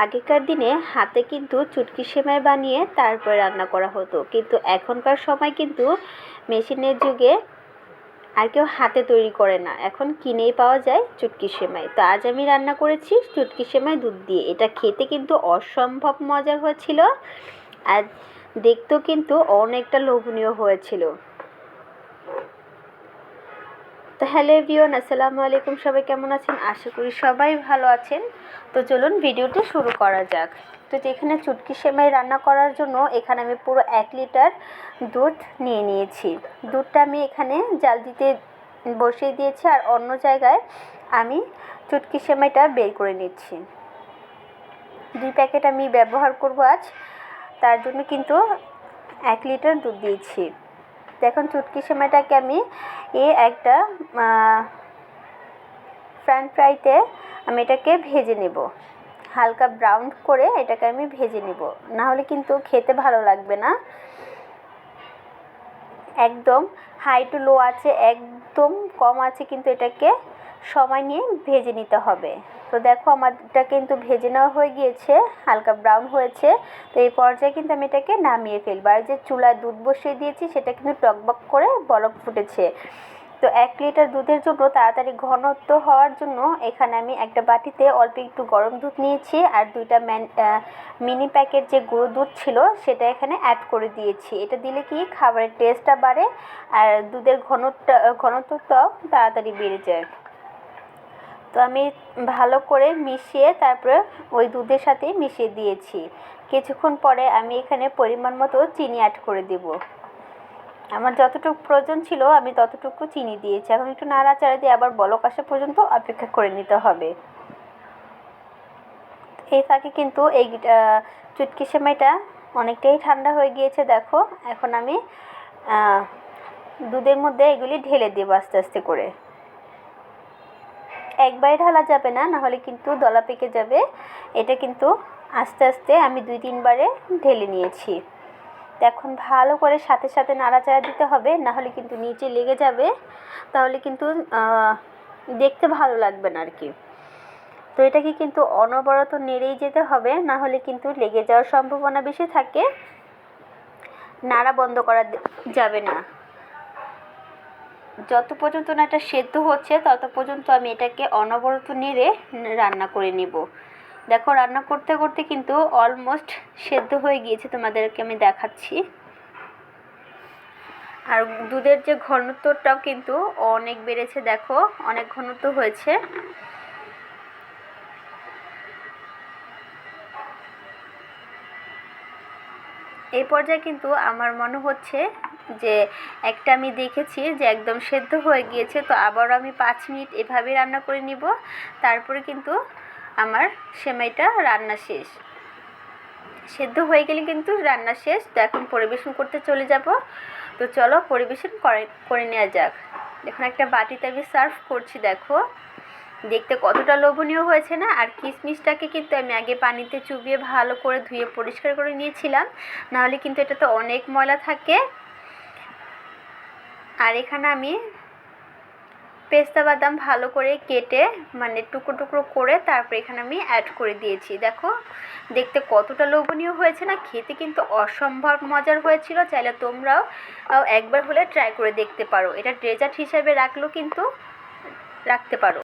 আগেকার দিনে হাতে কিন্তু চুটকি সেমাই বানিয়ে তারপরে রান্না করা হতো, কিন্তু এখনকার সময় কিন্তু মেশিনের যুগে আর কেউ হাতে তৈরি করে না, এখন কিনেই পাওয়া যায় চুটকি সেমাই। তো আজ আমি রান্না করেছি চুটকি সেমাই দুধ দিয়ে। এটা খেতে কিন্তু অসম্ভব মজার হয়েছিল আর দেখতেও কিন্তু অনেকটা লোভনীয় হয়েছিল। তো হ্যালো এভরিওয়ান, আসসালামু আলাইকুম। সবাই কেমন আছেন? আশা করি সবাই ভালো আছেন। তো চলুন ভিডিওটি শুরু করা যাক। তো যেখানে চুটকি সেমাই রান্না করার জন্য এখানে আমি পুরো 1 লিটার দুধ নিয়ে নিয়েছি। দুধটা আমি এখানে জাল দিতে বসিয়ে দিয়েছি আর অন্য জায়গায় আমি চুটকি সেমাইটা বের করে নিচ্ছি। 2 প্যাকেট আমি ব্যবহার করব আজ, তার জন্য কিন্তু 1 লিটার দুধ দিয়েছি। দেখুন চুটকি সেমাইটাকে আমি একটা ফ্রাইতে আমি এটাকে ভেজে নেব, হালকা ব্রাউন করে এটাকে আমি ভেজে নেব, না হলে কিন্তু খেতে ভালো লাগবে না। একদম হাই টু লো আছে, একদম কম আছে, কিন্তু এটাকে সময় নিয়ে ভেজে নিতে হবে। তো দেখো আমারটা কিন্তু ভেজে নেওয়া হয়ে গিয়েছে, হালকা ব্রাউন হয়েছে। তো এই পর্যায়ে কিন্তু আমি এটাকে নামিয়ে ফেলবো। আর যে চুলায় দুধ বসিয়ে দিয়েছি সেটা কিন্তু টকবক করে বলক ফুটেছে। তো 1 লিটার দুধের জন্য তাড়াতাড়ি ঘনত্ব হওয়ার জন্য এখানে আমি একটা বাটিতে অল্প একটু গরম দুধ নিয়েছি আর 2টা মিনি প্যাকেট যে গুঁড়ো দুধ ছিল সেটা এখানে অ্যাড করে দিয়েছি। এটা দিলে কি খাবারের টেস্টটা বাড়ে আর দুধের ঘনত্বটাও তাড়াতাড়ি বেড়ে যায়। তো আমি ভালো করে মিশিয়ে তারপরে ওই দুধের সাথে মিশিয়ে দিয়েছি। কিছুক্ষণ পরে আমি এখানে পরিমাণ মতো চিনি অ্যাড করে দেব। আমার যতটুকু প্রয়োজন ছিল আমি ততটুকু চিনি দিয়েছি। এখন একটু নাড়াচাড়া দিয়ে আবার বলক আসা পর্যন্ত অপেক্ষা করে নিতে হবে। এই ফাঁকে কিন্তু এই চুটকি সেমাইটা অনেকটাই ঠান্ডা হয়ে গিয়েছে। দেখো এখন আমি দুধের মধ্যে এগুলি ঢেলে দেব আস্তে আস্তে করে। একবারে ঢালা যাবে না, নাহলে কিন্তু দলা পেকে যাবে। এটা কিন্তু আস্তে আস্তে আমি 2-3 বারে ঢেলে নিয়েছি। এখন ভালো করে সাথে সাথে নাড়াচাড়া দিতে হবে, নাহলে কিন্তু নিচে লেগে যাবে, তাহলে কিন্তু দেখতে ভালো লাগবে না আর কি। তো এটাকে কিন্তু অনবরত নেড়েই যেতে হবে, না হলে কিন্তু লেগে যাওয়ার সম্ভাবনা বেশি থাকে, নাড়া বন্ধ করা যাবে না। যত পর্যন্ত না এটা সেদ্ধ হচ্ছে তত পর্যন্ত আমি এটাকে অনবরত নেড়ে রান্না করে নেব। দেখো রান্না করতে করতে কিন্তু অলমোস্ট সেদ্ধ হয়ে গিয়েছে, তোমাদেরকে আমি দেখাচ্ছি। আর দুধের যে ঘনত্বটাও কিন্তু অনেক বেড়েছে, দেখো অনেক ঘনত্ব হয়েছে। এই পর্যায়ে কিন্তু আমার মনে হচ্ছে যে একটা আমি দেখেছি যে একদম সেদ্ধ হয়ে গিয়েছে। তো আবারও আমি 5 মিনিট এভাবে রান্না করে নিব, তারপরে কিন্তু আমার সেমাইটা রান্না শেষ। সেদ্ধ হয়ে গেলে কিন্তু রান্না শেষ। তো এখন পরিবেশন করতে চলে যাব। তো চলো পরিবেশন করে নেওয়া যাক। এখন একটা বাটিতে আমি সার্ভ করছি। দেখো দেখতে কতটা লোভনীয় হয়েছে না। আর কিশমিশটাকে কিন্তু আমি আগে পানিতে চুবিয়ে ভালো করে ধুয়ে পরিষ্কার করে নিয়েছিলাম, নাহলে কিন্তু এটাতে অনেক ময়লা থাকে। আর এখানে আমি পেস্তা বাদাম ভালো করে কেটে মানে টুকরো টুকরো করে তারপর এখানে আমি অ্যাড করে দিয়েছি। দেখো দেখতে কতটা লোভনীয় হয়েছে না, খেতে কিন্তু অসম্ভব মজার হয়েছিল। চাইলে তোমরাও একবার হলে ট্রাই করে দেখতে পারো। এটা ডেজার্ট হিসেবে রাখলেও কিন্তু রাখতে পারো।